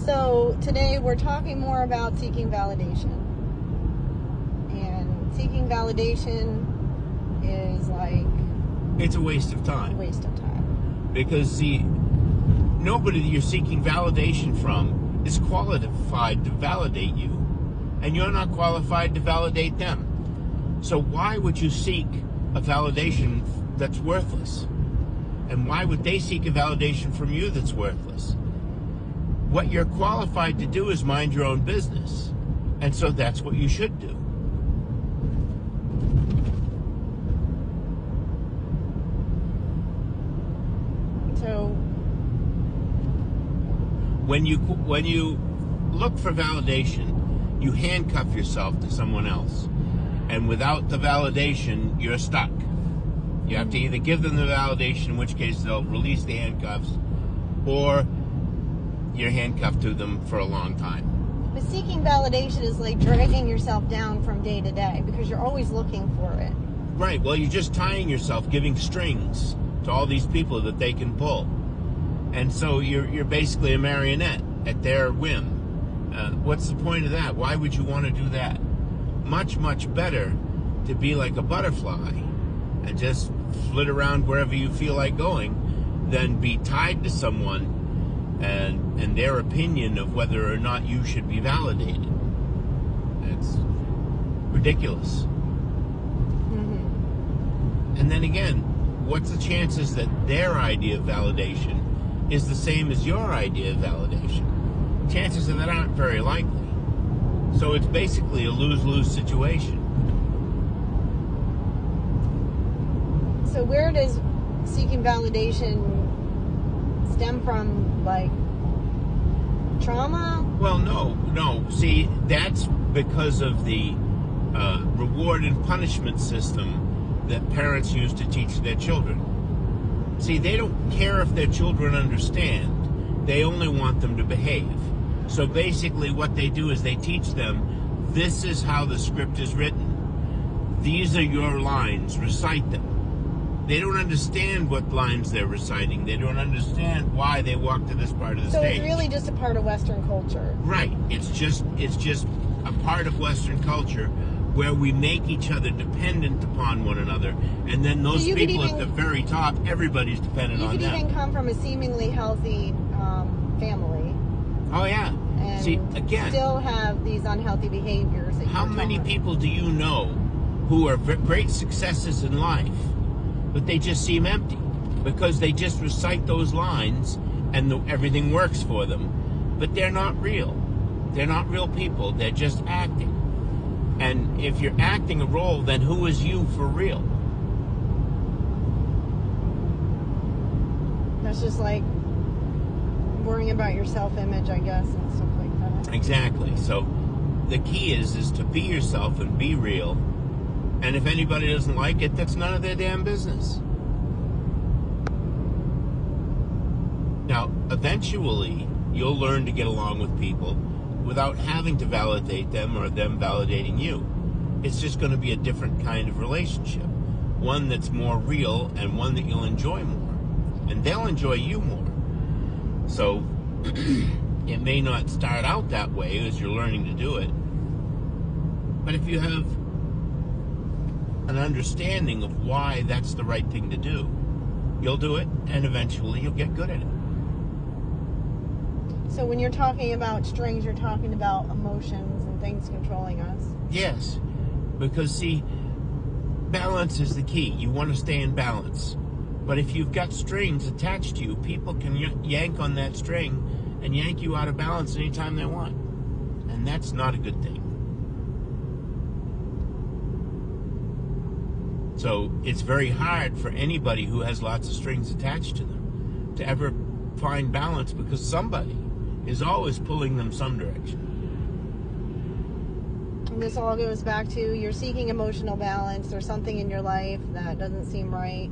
So today we're talking more about seeking validation. And seeking validation is like... It's a waste of time. A waste of time. Because, see, nobody that you're seeking validation from is qualified to validate you. And you're not qualified to validate them. So why would you seek a validation that's worthless? And why would they seek a validation from you that's worthless? What you're qualified to do is mind your own business. And so that's what you should do. So when you look for validation, you handcuff yourself to someone else. And without the validation, you're stuck. You have to either give them the validation, in which case they'll release the handcuffs, or you're handcuffed to them for a long time. But seeking validation is like dragging yourself down from day to day because you're always looking for it. Right. Well, you're just tying yourself, giving strings to all these people that they can pull. And so you're basically a marionette at their whim. What's the point of that? Why would you want to do that? Much, much better to be like a butterfly and just flit around wherever you feel like going than be tied to someone and their opinion of whether or not you should be validated. It's ridiculous. Mm-hmm. And then again, what's the chances that their idea of validation is the same as your idea of validation? Chances of that aren't very likely. So it's basically a lose-lose situation. So where does seeking validation stem from, like, trauma? Well, no. See, that's because of the reward and punishment system that parents use to teach their children. See, they don't care if their children understand. They only want them to behave. So basically what they do is they teach them, this is how the script is written. These are your lines. Recite them. They don't understand what lines they're reciting. They don't understand why they walk to this part of the stage. So it's really just a part of Western culture. Right. It's just a part of Western culture where we make each other dependent upon one another. And then those people at the very top, everybody's dependent on them. You could even come from a seemingly healthy family. Oh, yeah. And see, again, still have these unhealthy behaviors. How many people do you know who are great successes in life, but they just seem empty because they just recite those lines and everything works for them, but they're not real. They're not real people. They're just acting. And if you're acting a role, then who is you for real? That's just like worrying about your self-image, I guess, and stuff like that. Exactly. So the key is to be yourself and be real. And if anybody doesn't like it, that's none of their damn business. Now, eventually, you'll learn to get along with people without having to validate them or them validating you. It's just going to be a different kind of relationship. One that's more real and one that you'll enjoy more. And they'll enjoy you more. So, it may not start out that way as you're learning to do it. But if you have an understanding of why that's the right thing to do, you'll do it, and eventually you'll get good at it. So when you're talking about strings, you're talking about emotions and things controlling us? Yes, because see, balance is the key. You want to stay in balance. But if you've got strings attached to you, people can yank on that string and yank you out of balance anytime they want. And that's not a good thing. So it's very hard for anybody who has lots of strings attached to them to ever find balance because somebody is always pulling them some direction. And this all goes back to you're seeking emotional balance. There's something in your life that doesn't seem right.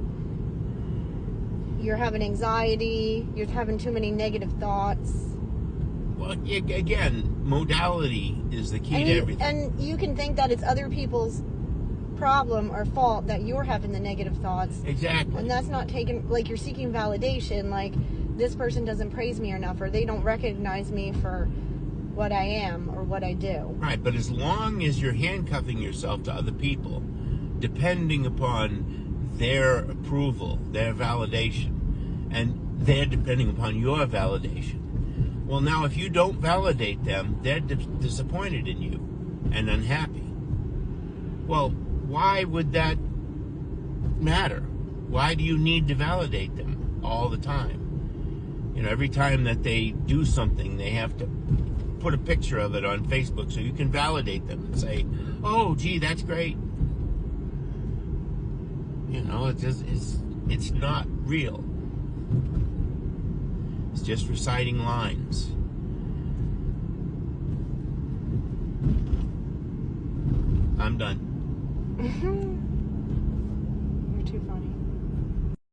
You're having anxiety. You're having too many negative thoughts. Well, again, modality is the key to everything. And you can think that it's other people's problem or fault that you're having the negative thoughts. Exactly. And that's not taken, like, you're seeking validation. Like, this person doesn't praise me enough, or they don't recognize me for what I am or what I do. Right, but as long as you're handcuffing yourself to other people, depending upon their approval, their validation, and they're depending upon your validation. Well, now if you don't validate them, they're disappointed in you and unhappy. Well, why would that matter? Why do you need to validate them all the time? You know, every time that they do something, they have to put a picture of it on Facebook so you can validate them and say, oh, gee, that's great. You know, it's not real. It's just reciting lines. I'm done. You're too funny.